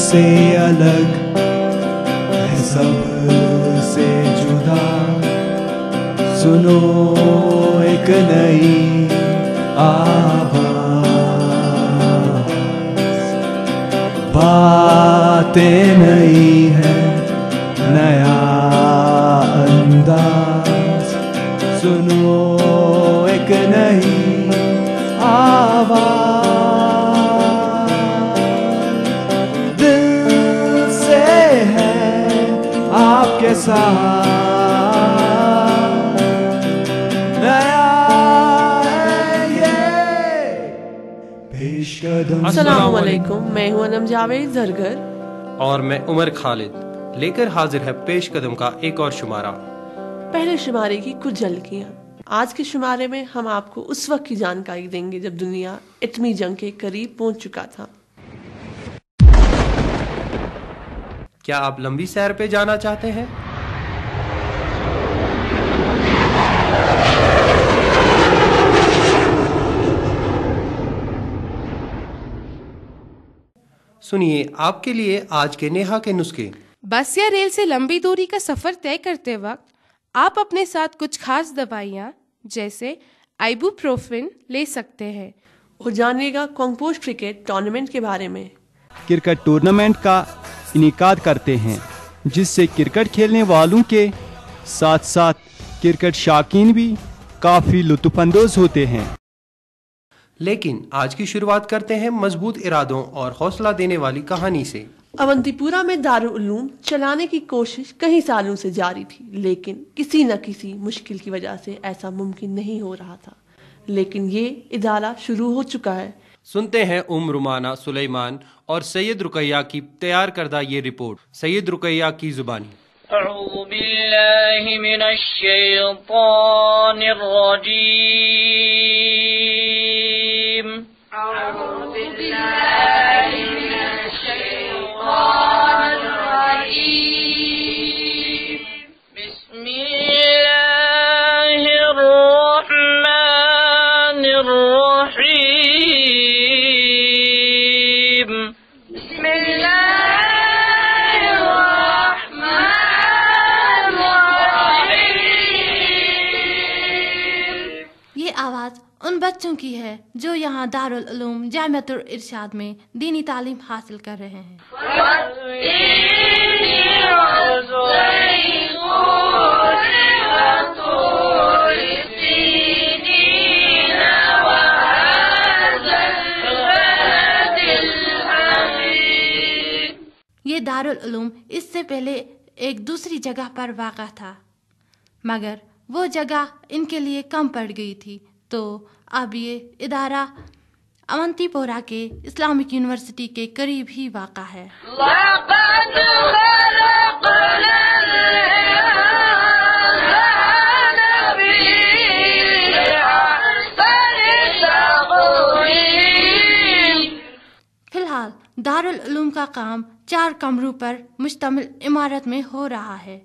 سے الگ ہے سب سے جدا. سنو ایک نئی آواز, باتیں نئی ہے نیا انداز. سنو ایک نئی آواز, دل سے ہے آپ کے ساتھ نیا ہے یہ پیش قدم. السلام علیکم, میں ہوں انم جاوید زرگر اور میں عمر خالد, لے کر حاضر ہے پیش قدم کا ایک اور شمارہ. پہلے شمارے کی کچھ جھلکیاں. آج کے شمارے میں ہم آپ کو اس وقت کی جانکاری دیں گے جب دنیا ایٹمی جنگ کے قریب پہنچ چکا تھا. کیا آپ لمبی سیر پہ جانا چاہتے ہیں؟ سنیے آپ کے لیے آج کے نیہا کے نسخے. بس یا ریل سے لمبی دوری کا سفر طے کرتے وقت آپ اپنے ساتھ کچھ خاص دوائیاں جیسے آئیبوپروفن لے سکتے ہیں. اور جانیے گا کانگپوش کرکٹ ٹورنامنٹ کے بارے میں. کرکٹ ٹورنامنٹ کا انعقاد کرتے ہیں جس سے کرکٹ کھیلنے والوں کے ساتھ ساتھ کرکٹ شائقین بھی کافی لطف اندوز ہوتے ہیں. لیکن آج کی شروعات کرتے ہیں مضبوط ارادوں اور حوصلہ دینے والی کہانی سے. اونتی پورہ میں دارالعلوم چلانے کی کوشش کئی سالوں سے جاری تھی, لیکن کسی نہ کسی مشکل کی وجہ سے ایسا ممکن نہیں ہو رہا تھا. لیکن یہ ادارہ شروع ہو چکا ہے. سنتے ہیں رومانہ سلیمان اور سید رقیہ کی تیار کردہ یہ رپورٹ. سید رقیہ کی زبانی. اعوذ باللہ من الشیطان الرجیم. اعوذ باللہ من الشیطان الرجیم. بسم اللہ الرحمن الرحیم. بسم اللہ الرحمن الرحیم. یہ آواز ان بچوں کی ہے جو یہاں دارالعلوم جامعۃ الارشاد میں دینی تعلیم حاصل کر رہے ہیں. یہ دارالعلوم اس سے پہلے ایک دوسری جگہ پر واقع تھا, مگر وہ جگہ ان کے لیے کم پڑ گئی تھی, تو اب یہ ادارہ اونتی پورہ کے اسلامک یونیورسٹی کے قریب ہی واقع ہے. فی الحال دارالعلوم کا کام 4 کمروں پر مشتمل عمارت میں ہو رہا ہے.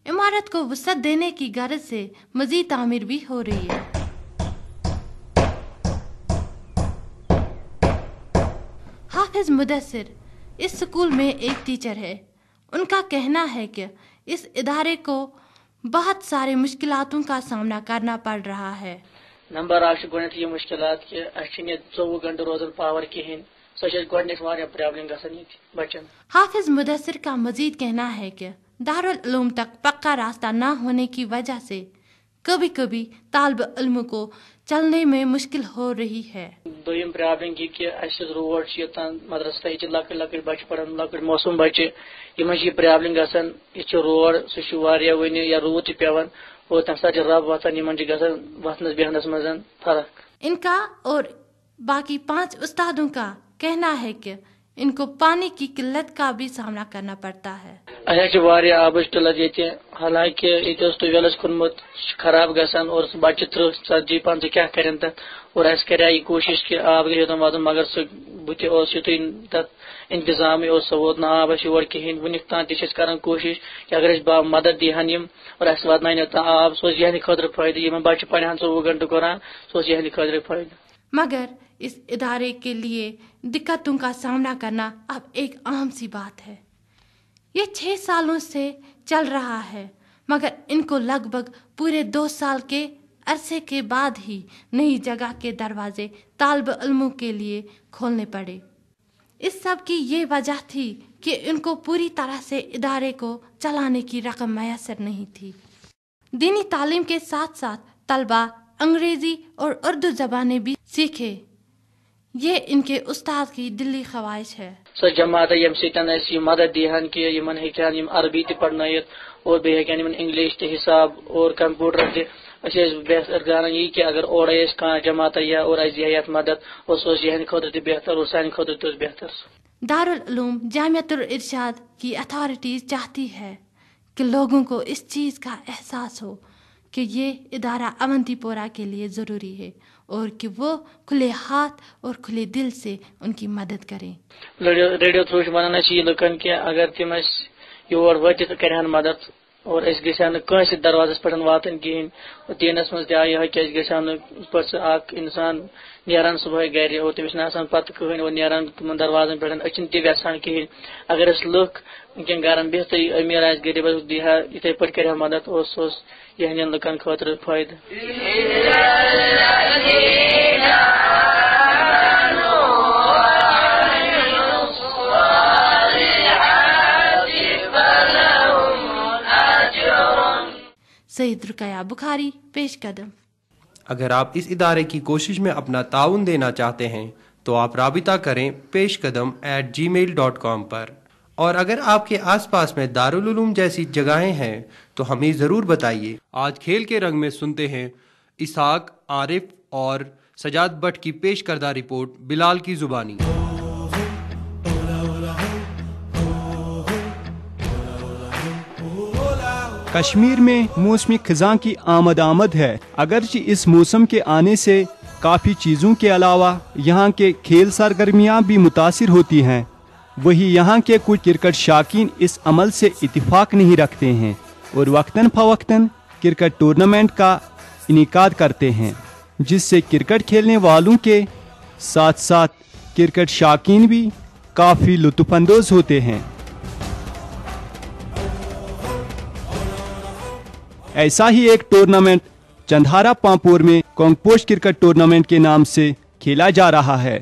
عمارت کو وسعت دینے کی غرض سے مزید تعمیر بھی ہو رہی ہے. حافظ مدثر اس سکول میں ایک ٹیچر ہے. ان کا کہنا ہے کہ اس ادارے کو بہت سارے مشکلاتوں کا سامنا کرنا پڑ رہا ہے. نمبر اکھ گۄڈنیٚتھ یہ مشکلات کہ اَسہِ چھِنہٕ ییٚتہِ 24 گھنٹہٕ روزان پاور کہین. سۄ چھِ گۄڈنیٚتھ واریاہ پرابلم گژھان ییٚتہِ بچن. حافظ مدثر کا مزید کہنا ہے کہ دارالعلوم تک پکا راستہ نہ ہونے کی وجہ سے کبھی کبھی طالب علم کو چلنے میں مشکل ہو رہی ہے. دویم پرابلم یہ کہ اَسہِ روڈ چھِ یوٚتام مدرسہ ییٚتہِ لۄکٕٹۍ لۄکٕٹۍ بچہِ پران, لۄکٕٹۍ موسوم بچہِ, یِمن چھِ یہِ پرابلم گژھان. یہِ چھُ روڈ, سُہ چھُ واریاہ وٕنہِ یا روٗد چھُ پیوان اور تمہِ ساتہٕ چھِ رب وۄتھان, یِمن چھِ گژھان وتھنس بیہنس منٛز فرق. ان کا اور باقی 5 استادوں کا کہنا ہے کہ ان کو پانی کی قلت کا بھی سامنا کرنا پڑتا ہے. اَسہِ چھِ واریاہ آبٕچ قلت ییٚتہِ, حالانکہِ ییٚتہِ اوس ٹیوٗبویلس کھوٚنمُت خراب گژھان اور سُہ بچہِ 30-40-50 کیٛاہ کرن تتھ, اور اَسہِ کریٛاے یہِ کوٗشش کہ آب گژھِ یوٚتام واتُن, مگر سُہ بُتھِ اوس یُتُے تتھ انتظامٕے اوس, سُہ ووت نہٕ آب اَسہِ یور کِہینۍ. وُنیُک تام تہِ چھِ أسۍ کران کوٗشش کہ اگر أسۍ مدد دیہن یِم اور اَسہِ واتناون یوٚتام آب, سُہ اوس یِہنٛدِ خٲطرٕ فٲیدٕ. یِمن بچہِ پرہن 24 گھنٹہٕ قرآن, سُہ اوس یِہنٛدِ خٲطرٕ فٲیدٕ. मगर इस इदारे के लिए दिक्कतों का सामना करना अब एक आम सी बात है। ये 6 सालों से चल रहा है, मगर इनको लगभग पूरे 2 साल के अरसे के बाद ही नई जगह के दरवाजे तालिब इल्मों के लिए खोलने पड़े। इस सब की ये वजह थी कि इनको पूरी तरह से इदारे को चलाने की रकम मैसर नहीं थी। दीनी तालीम के साथ साथ तलबा अंग्रेजी और उर्दू ज़बानें भी सीखे। ये इनके उस्ताद की दिली ख्वाहिश है। सो जमात यम सितन ऐसी मदद दिहन कि यमन हेकान यम अरबी ते पढ़नायत और बे हेकान यमन इंग्लिश ते हिसाब और कंप्यूटर ते अशे बेहतर गाना ये कि अगर और इस का जमात या और अजियत मदद और सो जहन खुद ते बेहतर और सान खुद ते बेहतर। दारुल उलूम जामियातुल इरशाद की अथॉरिटीज चाहती है कि लोगों को इस चीज़ का एहसास हो कि ये इदारा अवंतीपोरा के लिए ज़रूरी है और कि वो खुले हाथ और खुले दिल से उनकी मदद करें। रेडियो थ्रू वनाना चाहिए लुकन कि अगर तिम योर वत करहन मदद और गसान कंस दरवाजस पे वातन कहें दीनस मज आय कि गसान पे इंसान नेरान सुबह गर और तमिस पत कहें और नेरान तम दरवाजन पे अचन तसान कहें। अगर लुक वनकन गरन बिहत अमीर आ गरीब दिहा इथे पे कर मदद और सो यहन लुकन खतर फायदे। सईद रुकैया बुखारी पेश कदम। अगर आप इस इदारे की कोशिश में अपना ताउन देना चाहते हैं तो आप राबिता करें peshkadam@gmail.com पर। और अगर आपके आसपास में दारुल उलूम जैसी जगहें हैं तो हमें ज़रूर बताइए। आज खेल के रंग में सुनते हैं इसहाक, आरिफ और सजाद भट्ट की पेश करदा रिपोर्ट बिलाल की जुबानी। कश्मीर में मौसमी खिज़ां की आमद है। अगरचे इस मौसम के आने से काफ़ी चीज़ों के अलावा यहाँ के खेल सरगर्मियाँ भी मुतासिर होती हैं। वही यहाँ के कुछ क्रिकेट शाकीन इस अमल से इत्तिफाक नहीं रखते हैं और वक्तन फ़वक्तन क्रिकेट टूर्नामेंट का इनेकाद करते हैं, जिससे क्रिकेट खेलने वालों के साथ साथ क्रिकेट शाकीन भी काफ़ी लुत्फ़अंदोज़ होते हैं। ऐसा ही एक टूर्नामेंट चंधारा पांपोर में कोंगपोश क्रिकेट टूर्नामेंट के नाम से खेला जा रहा है।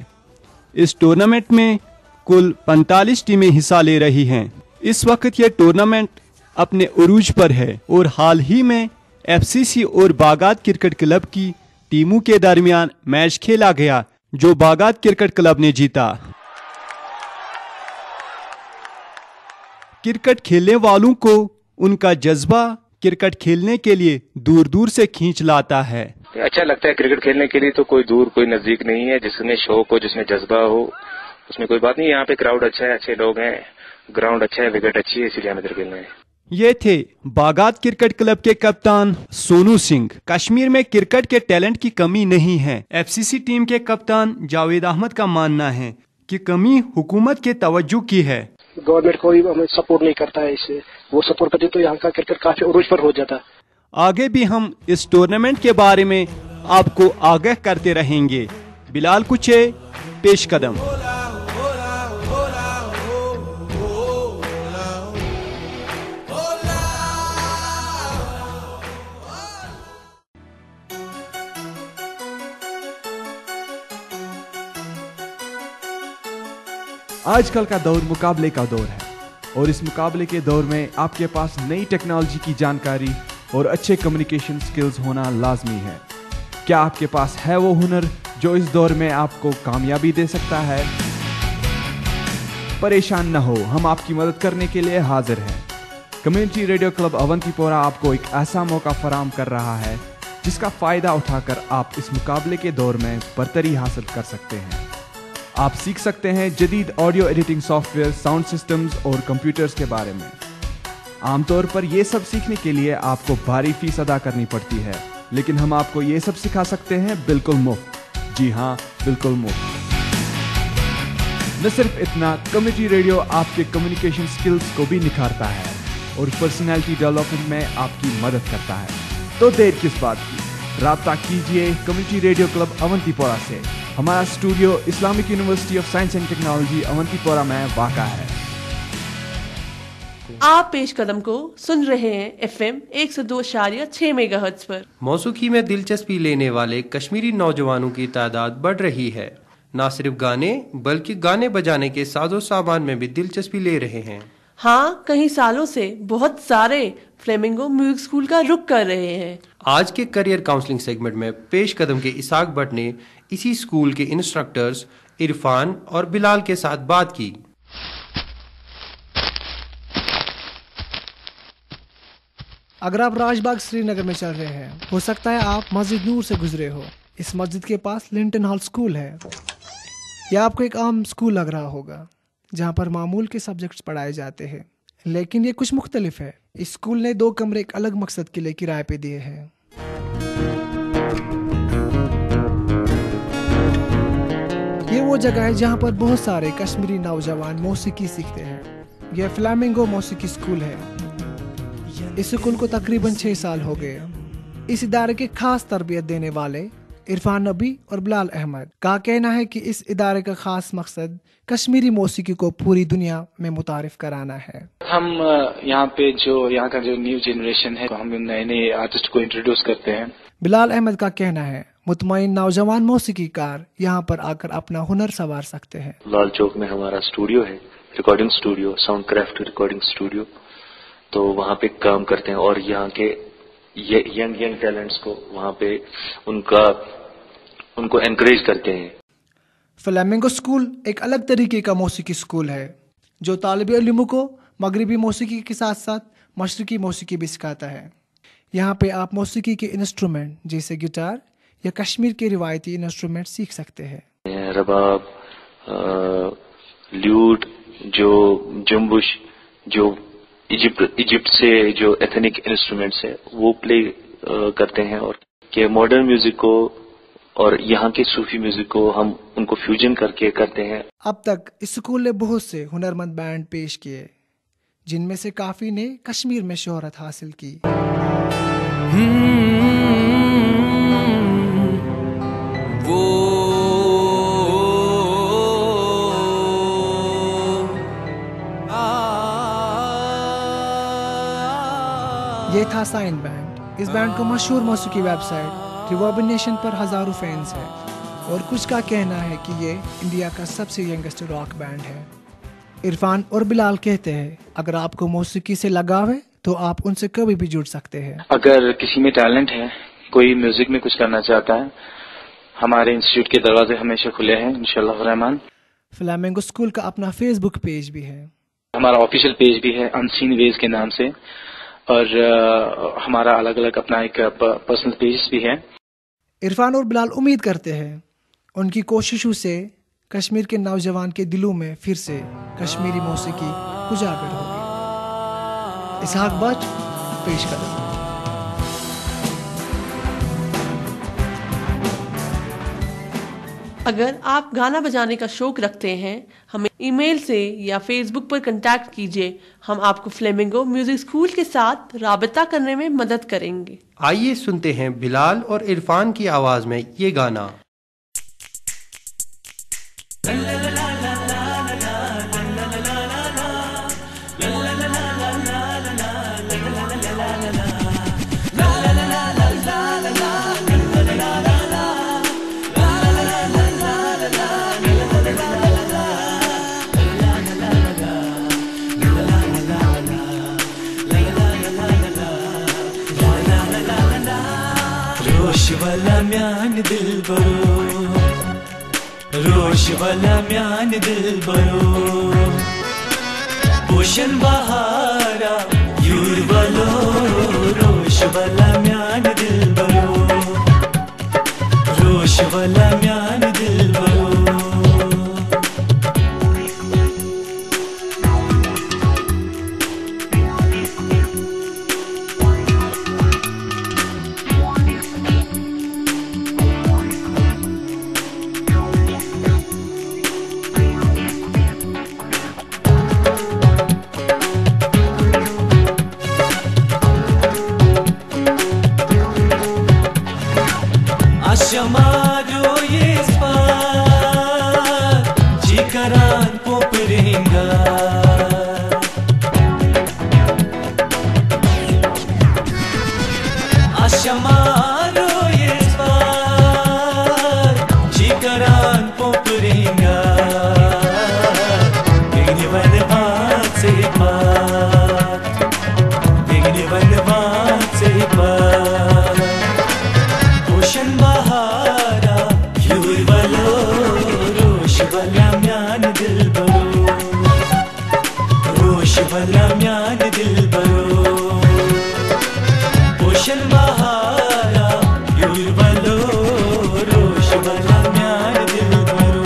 इस टूर्नामेंट में कुल 45 टीमें हिस्सा ले रही हैं। इस वक्त यह टूर्नामेंट अपने उरूज पर है और हाल ही में एफसीसी और बागात क्रिकेट क्लब की टीमों के दरमियान मैच खेला गया, जो बागात क्रिकेट क्लब ने जीता। क्रिकेट खेलने वालों को उनका जज्बा क्रिकेट खेलने के लिए दूर दूर से खींच लाता है। अच्छा लगता है क्रिकेट खेलने के लिए, तो कोई दूर कोई नजदीक नहीं है। जिसमें शौक हो, जिसमें जज्बा हो, उसमें कोई बात नहीं। यहाँ पे क्राउड अच्छा है, अच्छे लोग हैं, ग्राउंड अच्छा है, विकेट अच्छी है, इसलिए हमें इधर खेलना है। ये थे बागात क्रिकेट क्लब के कप्तान सोनू सिंह। कश्मीर में क्रिकेट के टैलेंट की कमी नहीं है। एफसीसी टीम के कप्तान जावेद अहमद का मानना है कि कमी हुकूमत के तवज्जो की है। गवर्नमेंट कोई हमें सपोर्ट नहीं करता है, इससे वो सपोर्ट करती तो यहाँ का क्रिकेट काफी उरूज पर हो जाता। आगे भी हम इस टूर्नामेंट के बारे में आपको आगाह करते रहेंगे। बिलाल कुचे, पेश कदम। आजकल का दौर मुकाबले का दौर है और इस मुकाबले के दौर में आपके पास नई टेक्नोलॉजी की जानकारी और अच्छे कम्युनिकेशन स्किल्स होना लाजमी है। क्या आपके पास है वो हुनर जो इस दौर में आपको कामयाबी दे सकता है? परेशान न हो, हम आपकी मदद करने के लिए हाजिर हैं। कम्युनिटी रेडियो क्लब अवंतीपोरा आपको एक ऐसा मौका फराहम कर रहा है जिसका फ़ायदा उठाकर आप इस मुकाबले के दौर में बरतरी हासिल कर सकते हैं। आप सीख सकते हैं जदीद audio editing software, sound systems और कंप्यूटर्स के बारे में। आमतौर पर यह सब सीखने के लिए आपको भारी फीस अदा करनी पड़ती है, लेकिन हम आपको ये सब सिखा सकते हैं बिल्कुल मुफ्त। जी हाँ, बिल्कुल मुफ्त। न सिर्फ इतना, कम्युनिटी रेडियो आपके कम्युनिकेशन स्किल्स को भी निखारता है और पर्सनैलिटी डेवलपमेंट में आपकी मदद करता है। तो देर किस बात की, राब्ता कीजिए कम्युनिटी रेडियो क्लब अवंतीपोरा से। हमारा studio Islamic university of science and technology Awantipora में वाक़ा है। आप पेश कदम को सुन रहे हैं FM 102.6 मेगाहर्ट्ज पर। मौसीकी में दिलचस्पी लेने वाले कश्मीरी नौजवानों की तादाद बढ़ रही है। न सिर्फ गाने बल्कि गाने बजाने के साजो सामान में भी दिलचस्पी ले रहे हैं। हाँ, कई सालों से बहुत सारे फ्लेमिंगो म्यूजिक स्कूल का रुख कर रहे हैं। आज के करियर काउंसलिंग सेगमेंट में पेश कदम के इसाक भट्ट ने इसी स्कूल के इंस्ट्रक्टर्स इरफान और बिलाल के साथ बात की। अगर आप राजबाग श्रीनगर में चल रहे हैं, हो सकता है आप मस्जिद नूर से गुजरे हो। इस मस्जिद के पास लिंटन हॉल स्कूल है। यह आपको एक आम स्कूल लग रहा होगा जहाँ पर मामूल के सब्जेक्ट्स पढ़ाए जाते हैं, लेकिन ये कुछ मुख्तलिफ है। इस स्कूल ने 2 कमरे एक अलग मकसद के लिए किराए पे दिए हैं। ये वो जगह है जहाँ पर बहुत सारे कश्मीरी नौजवान मौसीकी सीखते हैं। यह फ्लेमिंगो मौसीकी स्कूल है। इस स्कूल को तकरीबन 6 साल हो गए। इस इदारे के खास तरबियत देने वाले इरफान नबी और बिलाल अहमद का कहना है कि इस इदारे का खास मकसद कश्मीरी मौसीकी को पूरी दुनिया में मुतारिफ कराना है। हम यहाँ पे यहाँ का जो न्यू जनरेशन है, हम नए नए आर्टिस्ट को इंट्रोड्यूस करते हैं। बिलाल अहमद का कहना है मुतमईन नौजवान मौसीकीकार यहाँ पर आकर अपना हुनर संवार सकते हैं। लाल चौक में हमारा स्टूडियो है, recording studio, sound craft recording studio, तो वहाँ पे काम करते हैं और यहाँ के यंग टैलेंट्स को वहाँ पे उनको एनकरेज करते हैं। फ्लेमिंगो स्कूल एक अलग तरीके का मौसीकी स्कूल है जो तालिब इल्मों को मगरिबी मौसीकी के साथ साथ मशरकी मौसीकी भी सिखाता है। यहाँ पे आप मौसीकी के इंस्ट्रूमेंट जैसे गिटार या कश्मीर के रिवायती इंस्ट्रूमेंट सीख सकते हैं। रबाब, ल्यूट, जो जुम्बुश, जो इजिप्ट से जो एथनिक इंस्ट्रूमेंट्स है वो प्ले करते हैं, और के मॉडर्न म्यूजिक को और यहाँ के सूफी म्यूजिक को हम उनको फ्यूजन करके करते हैं। अब तक इस स्कूल ने बहुत से हुनरमंद बैंड पेश किए, जिनमें से काफी ने कश्मीर में शोहरत हासिल की। ये था साइन बैंड। इस बैंड को मशहूर मौसीकी वेबसाइट रिवर्बनेशन पर हजारों फैंस हैं और कुछ का कहना है कि ये इंडिया का सबसे यंगेस्ट रॉक बैंड है। इरफान और बिलाल कहते हैं अगर आपको मौसीकी से लगाव है तो आप उनसे कभी भी जुड़ सकते हैं। अगर किसी में टैलेंट है, कोई म्यूजिक में कुछ करना चाहता है, हमारे इंस्टीट्यूट के दरवाजे हमेशा खुले हैं इंशाअल्लाह रहमान। फ्लेमिंगो स्कूल का अपना फेसबुक पेज भी है। हमारा ऑफिशियल पेज भी है अनसीन वेज के नाम से, और हमारा अलग अलग अपना एक पर्सनल पेज भी है। इरफान और बिलाल उम्मीद करते हैं उनकी कोशिशों से कश्मीर के नौजवान के दिलों में फिर से कश्मीरी मौसीकी उजागर होगी। इसाक भट्ट, पेश कदम। अगर आप गाना बजाने का शौक रखते हैं, हमें ईमेल से या फेसबुक पर कांटेक्ट कीजिए। हम आपको फ्लेमिंगो म्यूजिक स्कूल के साथ राबता करने में मदद करेंगे। आइए सुनते हैं बिलाल और इरफान की आवाज में ये गाना। रोश वाला म्यान दिल बरो, पोषण बहारा यूर वालो, रोश वाला म्यान दिल बरो, रोश वाला म्यान दिल बरो। Shama jo ye spa Aşamaro yespar Şikaran popringa Begni vanvat separ Begni vanvat separ Ocean bahara Yur valo Rosh valamyan dilbaro Rosh valamyan dilbaro Ocean bahara Yur valo Rosh valamyan dilbaro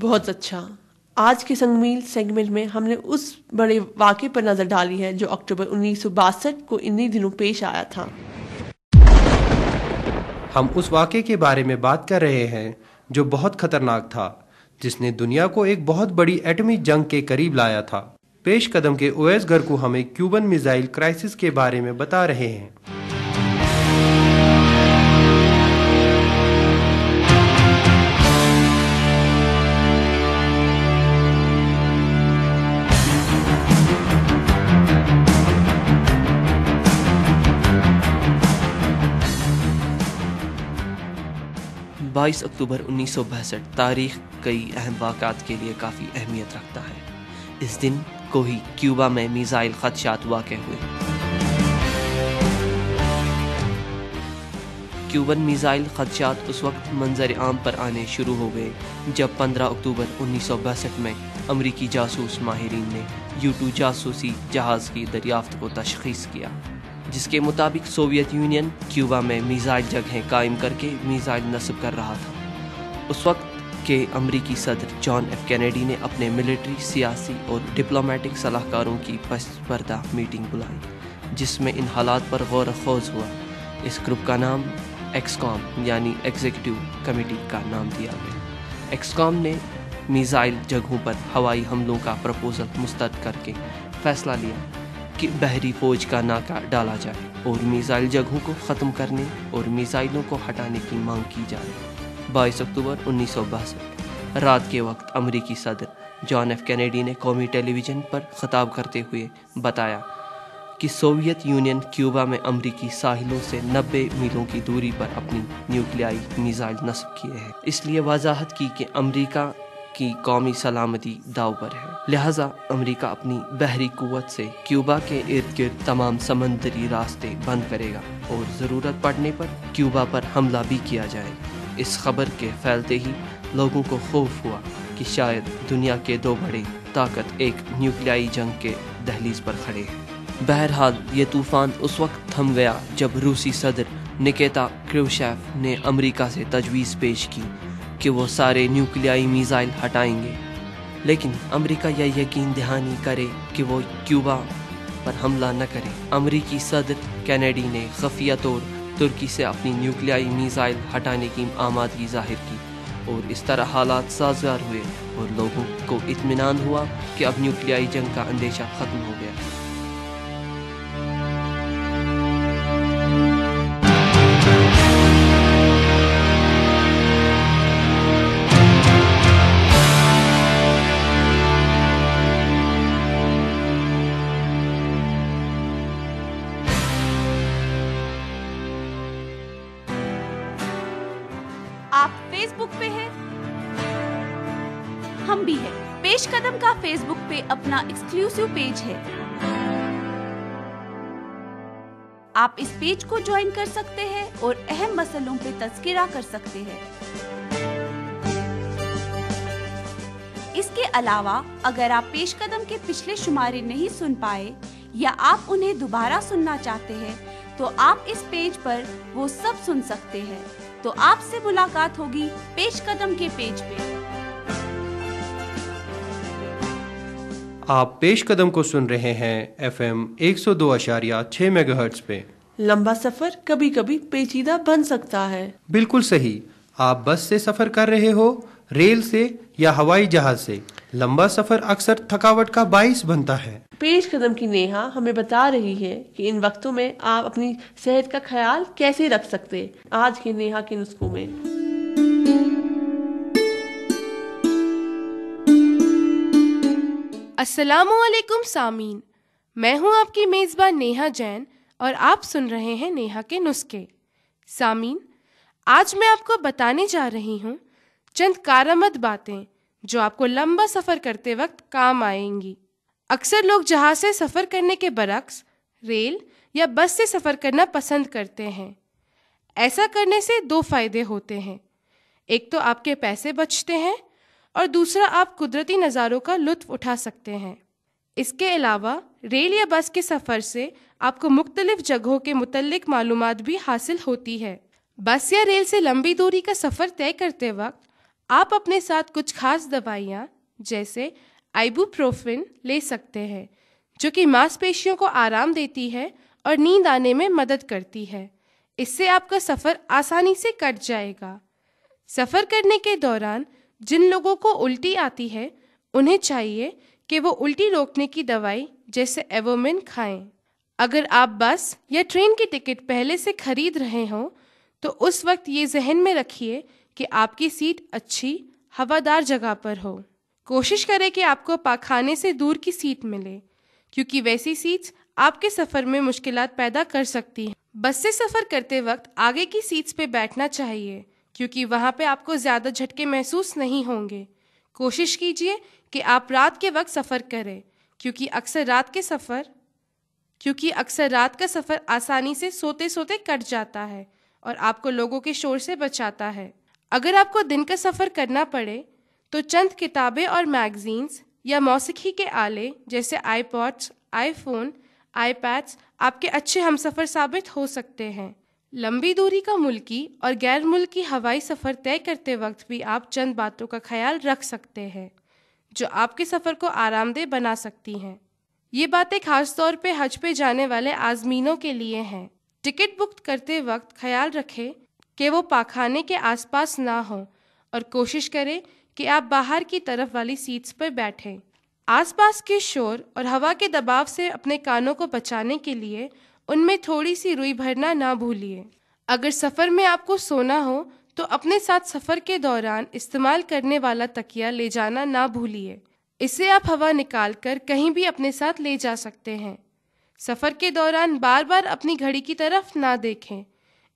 بہت اچھا. آج کے سنگمیل segment میں ہم نے اس بڑے واقعے پر نظر ڈالی ہے جو اکتوبر 1962 کو انہی دنوں پیش آیا تھا. ہم اس واقعے کے بارے میں بات کر رہے ہیں جو بہت خطرناک تھا، جس نے دنیا کو ایک بہت بڑی ایٹمی جنگ کے قریب لایا تھا. پیش قدم کے اویس گرکو ہمیں کیوبن میزائل کرائسس کے بارے میں بتا رہے ہیں. 22 اکتوبر 1962 تاریخ کئی اہم واقعات کے لیے کافی اہمیت رکھتا ہے. اس دن کو ہی کیوبا میں میزائل خدشات واقع ہوئے. کیوبن میزائل خدشات اس وقت منظر عام پر آنے شروع ہو گئے جب 15 اکتوبر 1962 میں امریکی جاسوس ماہرین نے U-2 جاسوسی جہاز کی دریافت کو تشخیص کیا، جس کے مطابق سوویت یونین کیوبا میں میزائل جگہیں قائم کر کے میزائل نصب کر رہا تھا. اس وقت کے امریکی صدر جان ایف کینیڈی نے اپنے ملٹری، سیاسی اور ڈپلومیٹک صلاح کاروں کی پس پردہ میٹنگ بلائی جس میں ان حالات پر غور و خوض ہوا. اس گروپ کا نام ایکسکام یعنی ایگزیکٹو کمیٹی کا نام دیا گیا. ایکسکام نے میزائل جگہوں پر ہوائی حملوں کا پروپوزل مسترد کر کے فیصلہ لیا کہ بحری فوج کا ناکہ ڈالا جائے اور میزائل جگہوں کو ختم کرنے اور میزائلوں کو ہٹانے کی مانگ کی جائے. 22 اکتوبر 1962 رات کے وقت امریکی صدر جان ایف کینیڈی نے قومی ٹیلی ویژن پر خطاب کرتے ہوئے بتایا کہ سوویت یونین کیوبا میں امریکی ساحلوں سے 90 میلوں کی دوری پر اپنی نیوکلیائی میزائل نصب کیے ہیں. اس لیے وضاحت کی کہ امریکہ की कौमी सलामती दाव पर है। लिहाजा अमेरिका अपनी बहरी कुव्वत से क्यूबा के इर्द गिर्द तमाम समंदरी रास्ते बंद करेगा और ज़रूरत पड़ने पर क्यूबा पर हमला भी किया जाए। इस खबर के फैलते ही लोगों को खौफ हुआ कि शायद दुनिया के दो बड़े ताकत एक न्यूक्लियाई जंग के दहलीज पर खड़े हैं। बहरहाल ये तूफ़ान उस वक्त थम गया जब रूसी सदर निकिता क्रुश्चेव ने अमेरिका से तजवीज़ पेश की कि वो सारे न्यूक्लियाई मिसाइल हटाएंगे, लेकिन अमेरिका यह यकीन दहानी करे कि वो क्यूबा पर हमला न करे। अमेरिकी सदर कैनेडी ने खुफिया तौर तुर्की से अपनी न्यूक्लियाई मिसाइल हटाने की आमादगी जाहिर की और इस तरह हालात साजगार हुए और लोगों को इत्मीनान हुआ कि अब न्यूक्लियाई जंग का अंदेशा ख़त्म हो गया। आप फेसबुक पे हैं? हम भी हैं। पेश कदम का फेसबुक पे अपना एक्सक्लूसिव पेज है। आप इस पेज को ज्वाइन कर सकते हैं और अहम मसलों पे तज़किरा कर सकते हैं। इसके अलावा अगर आप पेश कदम के पिछले शुमारे नहीं सुन पाए या आप उन्हें दोबारा सुनना चाहते हैं तो आप इस पेज पर वो सब सुन सकते हैं। तो आपसे मुलाकात होगी पेश कदम के पेज पे। आप पेश कदम को सुन रहे हैं FM 102.6 मेगाहर्ट्ज पे। लंबा सफर कभी कभी पेचीदा बन सकता है। बिल्कुल सही। आप बस से सफर कर रहे हो, रेल से या हवाई जहाज से। लंबा सफर अक्सर थकावट का बाइस बनता है। पेश कदम की नेहा हमें बता रही है कि इन वक्तों में आप अपनी सेहत का ख्याल कैसे रख सकते। आज की नेहा के नुस्खों में अस्सलामुअलैकुम सामीन, मैं हूं आपकी मेज़बान नेहा जैन और आप सुन रहे हैं नेहा के नुस्खे। सामीन, आज मैं आपको बताने जा रही हूं चंद कारआमद बातें जो आपको लंबा सफ़र करते वक्त काम आएंगी। अक्सर लोग जहाज से सफ़र करने के बरक्स रेल या बस से सफ़र करना पसंद करते हैं। ऐसा करने से दो फ़ायदे होते हैं। एक तो आपके पैसे बचते हैं और दूसरा आप कुदरती नज़ारों का लुत्फ़ उठा सकते हैं। इसके अलावा रेल या बस के सफ़र से आपको मुख्तलिफ जगहों के मुतल्लिक मालूमात भी हासिल होती है। बस या रेल से लंबी दूरी का सफ़र तय करते वक्त आप अपने साथ कुछ खास दवाइयाँ जैसे आइबुप्रोफेन ले सकते हैं, जो कि मांसपेशियों को आराम देती है और नींद आने में मदद करती है। इससे आपका सफ़र आसानी से कट जाएगा। सफ़र करने के दौरान जिन लोगों को उल्टी आती है उन्हें चाहिए कि वो उल्टी रोकने की दवाई जैसे एवोमिन खाएं। अगर आप बस या ट्रेन की टिकट पहले से खरीद रहे हों तो उस वक्त ये जहन में रखिए कि आपकी सीट अच्छी हवादार जगह पर हो। कोशिश करें कि आपको पाखाने से दूर की सीट मिले, क्योंकि वैसी सीट्स आपके सफ़र में मुश्किलात पैदा कर सकती हैं। बस से सफ़र करते वक्त आगे की सीट्स पे बैठना चाहिए, क्योंकि वहाँ पे आपको ज़्यादा झटके महसूस नहीं होंगे। कोशिश कीजिए कि आप रात के वक्त सफ़र करें, क्योंकि अक्सर रात का सफ़र आसानी से सोते सोते कट जाता है और आपको लोगों के शोर से बचाता है। अगर आपको दिन का सफ़र करना पड़े तो चंद किताबें और मैगज़ीन्स या मौसीकी के आले जैसे आईपॉड्स, आईफोन, आईपैड्स आपके अच्छे हमसफ़र साबित हो सकते हैं। लंबी दूरी का मुल्की और गैर मुल्की हवाई सफ़र तय करते वक्त भी आप चंद बातों का ख्याल रख सकते हैं जो आपके सफ़र को आरामदेह बना सकती हैं। ये बातें खास तौर पे हज पे जाने वाले आज़मीनों के लिए हैं। टिकट बुक करते वक्त ख्याल रखें कि वो पाखाने के आसपास ना हो और कोशिश करें कि आप बाहर की तरफ वाली सीट्स पर बैठें। आसपास के शोर और हवा के दबाव से अपने कानों को बचाने के लिए उनमें थोड़ी सी रुई भरना ना भूलिए। अगर सफ़र में आपको सोना हो तो अपने साथ सफ़र के दौरान इस्तेमाल करने वाला तकिया ले जाना ना भूलिए। इससे आप हवा निकाल कर कहीं भी अपने साथ ले जा सकते हैं। सफ़र के दौरान बार बार अपनी घड़ी की तरफ ना देखें,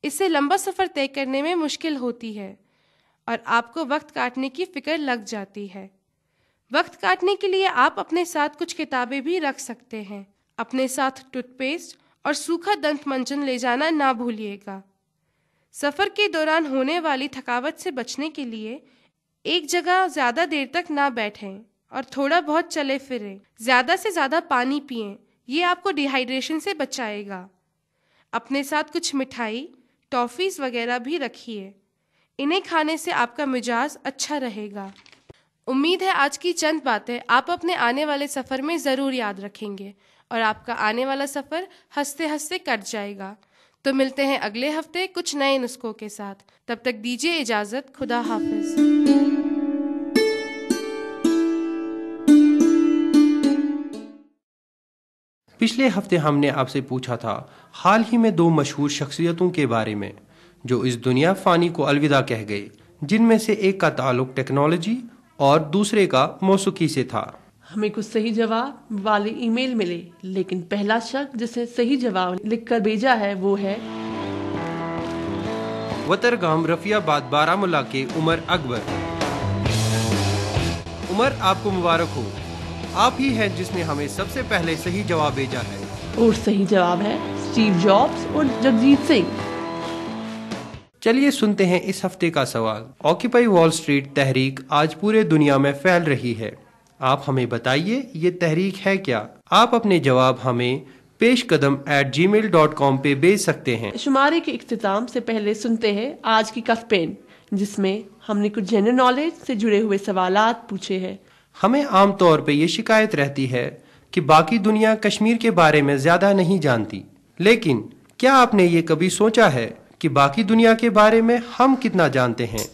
इससे लंबा सफ़र तय करने में मुश्किल होती है। اور آپ کو وقت کاٹنے کی فکر لگ جاتی ہے۔ وقت کاٹنے کے لیے آپ اپنے ساتھ کچھ کتابیں بھی رکھ سکتے ہیں۔ اپنے ساتھ ٹوتھ پیسٹ اور سوکھا دنت منجن لے جانا نہ بھولیے گا۔ سفر کے دوران ہونے والی تھکاوٹ سے بچنے کے لیے ایک جگہ زیادہ دیر تک نہ بیٹھیں اور تھوڑا بہت چلے پھریں۔ زیادہ سے زیادہ پانی پئیں، یہ آپ کو ڈی ہائیڈریشن سے بچائے گا۔ اپنے ساتھ کچھ مٹھائی، ٹافیز وغیرہ بھی رکھیے، انہیں کھانے سے آپ کا مزاج اچھا رہے گا۔ امید ہے آج کی چند باتیں آپ اپنے آنے والے سفر میں ضرور یاد رکھیں گے اور آپ کا آنے والا سفر ہنستے ہنستے کٹ جائے گا۔ تو ملتے ہیں اگلے ہفتے کچھ نئے نسخوں کے ساتھ، تب تک دیجیے اجازت، خدا حافظ۔ پچھلے ہفتے ہم نے آپ سے پوچھا تھا حال ہی میں 2 مشہور شخصیتوں کے بارے میں جو اس دنیا فانی کو الوداع کہہ گئے، جن میں سے ایک کا تعلق ٹیکنالوجی اور دوسرے کا موسیقی سے تھا۔ ہمیں کچھ صحیح جواب والے ای میل ملے، لیکن پہلا شخص جس نے صحیح جواب لکھ کر بھیجا ہے وہ ہے وترگام رفیع آباد بارہمولہ کے عمر اکبر۔ عمر، آپ کو مبارک ہو، آپ ہی ہیں جس نے ہمیں سب سے پہلے صحیح جواب بھیجا ہے۔ اور صحیح جواب ہے اسٹیو جابز اور جگجیت سنگھ۔ چلیے سنتے ہیں اس ہفتے کا سوال۔ آکیپائی وال اسٹریٹ تحریک آج پورے دنیا میں پھیل رہی ہے، آپ ہمیں بتائیے یہ تحریک ہے کیا؟ آپ اپنے جواب ہمیں peshqadam@gmail.com پہ بھیج سکتے ہیں۔ شمارے کے اختتام سے پہلے سنتے ہیں آج کی کیمپین، جس میں ہم نے کچھ جنرل نالج سے جڑے ہوئے سوالات پوچھے ہیں۔ ہمیں عام طور پہ یہ شکایت رہتی ہے کہ باقی دنیا کشمیر کے بارے میں زیادہ نہیں جانتی، لیکن کیا آپ نے یہ کبھی سوچا ہے کہ باقی دنیا کے بارے میں ہم کتنا جانتے ہیں؟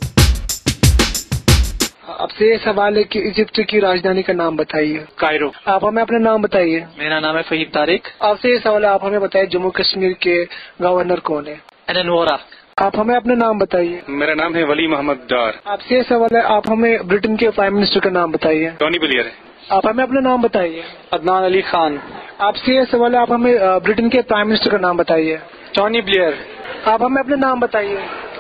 آپ سے یہ سوال ہے کہ ایجپٹ کی راجدھانی کا نام بتائیے۔ کائرو۔ آپ ہمیں اپنا نام بتائیے۔ میرا نام ہے فہیم طارق۔ آپ سے یہ سوال ہے، آپ ہمیں بتائیے جموں کشمیر کے گورنر کون ہے؟ اینن وورا۔ آپ ہمیں اپنا نام بتائیے۔ میرا نام ہے ولی محمد ڈار۔ آپ سے یہ سوال ہے، آپ ہمیں برٹن کے پرائم منسٹر کا نام بتائیے۔ ٹونی بلیئر ہے۔ آپ ہمیں اپنا نام بتائیے۔ عدنان علی خان۔ آپ سے یہ سوال ہے، آپ ہمیں برٹن کے پرائم منسٹر کا نام بتائیے۔ Tony Blair. آپ ہمیں اپنا نام بتائیے۔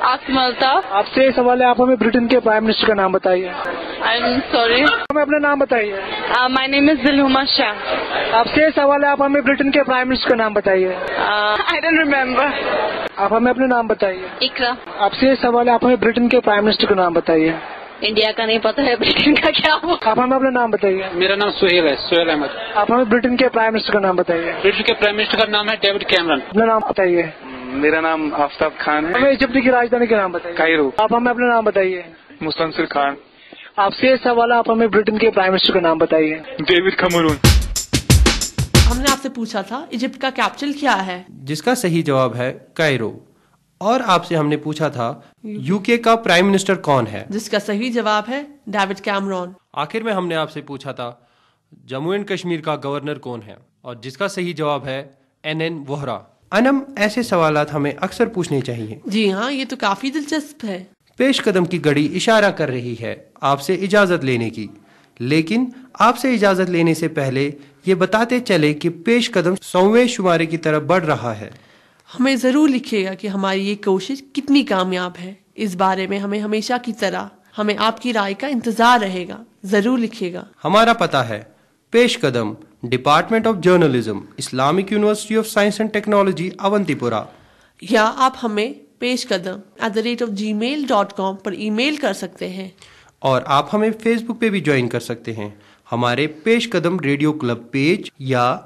عاصم الطاف۔ آپ سے یہ سوال ہے، آپ ہمیں برٹن کے پرائم منسٹر کا نام بتائیے۔ سوری، ہمیں اپنا نام بتائیے۔ مائی نیم از دلہما شاہ۔ آپ سے یہ سوال ہے، آپ ہمیں برٹن کے پرائم منسٹر کا نام بتائیے۔ I don't remember. آپ ہمیں اپنا نام بتائیے۔ اقرا۔ آپ سے یہ سوال ہے، آپ ہمیں برٹن کے پرائم منسٹر کا نام بتائیے۔ انڈیا کا نہیں پتا ہے، برٹن کا کیا ہوا؟ آپ ہمیں اپنا نام بتائیے۔ میرا نام سہیل ہے، سہیل احمد۔ آپ ہمیں برٹن کے پرائم منسٹر کا نام بتائیے۔ برٹن کے پرائم منسٹر کا نام ہے ڈیوڈ کیمرن۔ اپنا نام بتائیے۔ میرا نام آفتاب خان ہے۔ ہمیں ایجپٹ کی راجدھانی کا نام بتائیے۔ کائرو۔ آپ ہمیں اپنا نام بتائیے۔ مستنصر خان۔ آپ سے یہ سوال ہے، آپ ہمیں برٹن کے پرائم منسٹر کا نام بتائیے۔ David Cameroon. ہم نے آپ سے پوچھا تھا ایجپٹ کا کیپٹل کیا ہے، جس کا صحیح جواب ہے کائرو۔ اور آپ سے ہم نے پوچھا تھا یو کے کا پرائم منسٹر کون ہے، جس کا صحیح جواب ہے ڈیوڈ کیمرون۔ آخر میں ہم نے آپ سے پوچھا تھا جموں اینڈ کشمیر کا گورنر کون ہے، اور جس کا صحیح جواب ہے این ووہرا۔ انم، ایسے سوالات ہمیں اکثر پوچھنے چاہیے۔ جی ہاں، یہ تو کافی دلچسپ ہے۔ پیش قدم کی گھڑی اشارہ کر رہی ہے آپ سے اجازت لینے کی، لیکن آپ سے اجازت لینے سے پہلے یہ بتاتے چلے کہ پیش قدم 100ویں شمارے کی طرف بڑھ رہا ہے۔ ہمیں ضرور لکھیے گا کہ ہماری یہ کوشش کتنی کامیاب ہے۔ اس بارے میں ہمیں ہمیشہ کی طرح ہمیں آپ کی رائے کا انتظار رہے گا، ضرور لکھیے گا۔ ہمارا پتہ ہے پیش قدم، department of journalism, Islamic university of science and technology, Awantipora. یا آپ ہمیں پیش قدم @gmail.com پر ای میل کر سکتے ہیں، اور آپ ہمیں فیس بک پہ بھی جوائن کر سکتے ہیں، ہمارے پیش قدم ریڈیو کلب پیج یا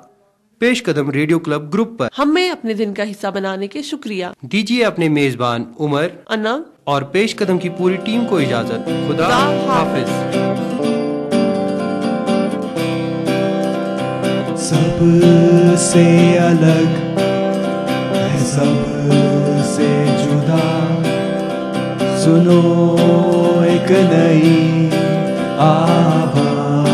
پیش قدم ریڈیو کلب گروپ پر۔ ہمیں اپنے دن کا حصہ بنانے کے شکریہ دیجیے اپنے میزبان عمر، انم اور پیش قدم کی پوری ٹیم کو اجازت۔ خدا حافظ۔ سب سے الگ ہے، سب سے جدا، سنو ایک نئی آواز،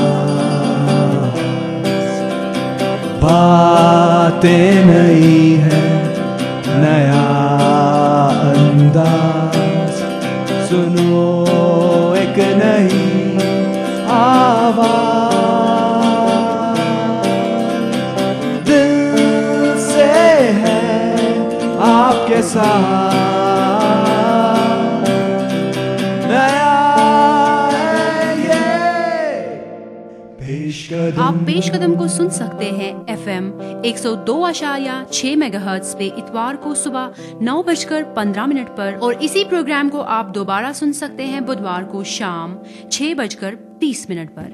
باتیں نئی ہے، نیا انداز، سنو ایک نئی آواز، دل سے ہے آپ کے ساتھ، آپ پیش قدم کو سن سکتے ہیں FM 102.6 میگا ہرٹز پہ اتوار کو صبح 9:15 پر، اور اسی پروگرام کو آپ دوبارہ سن سکتے ہیں بدوار کو شام 6:30 پر۔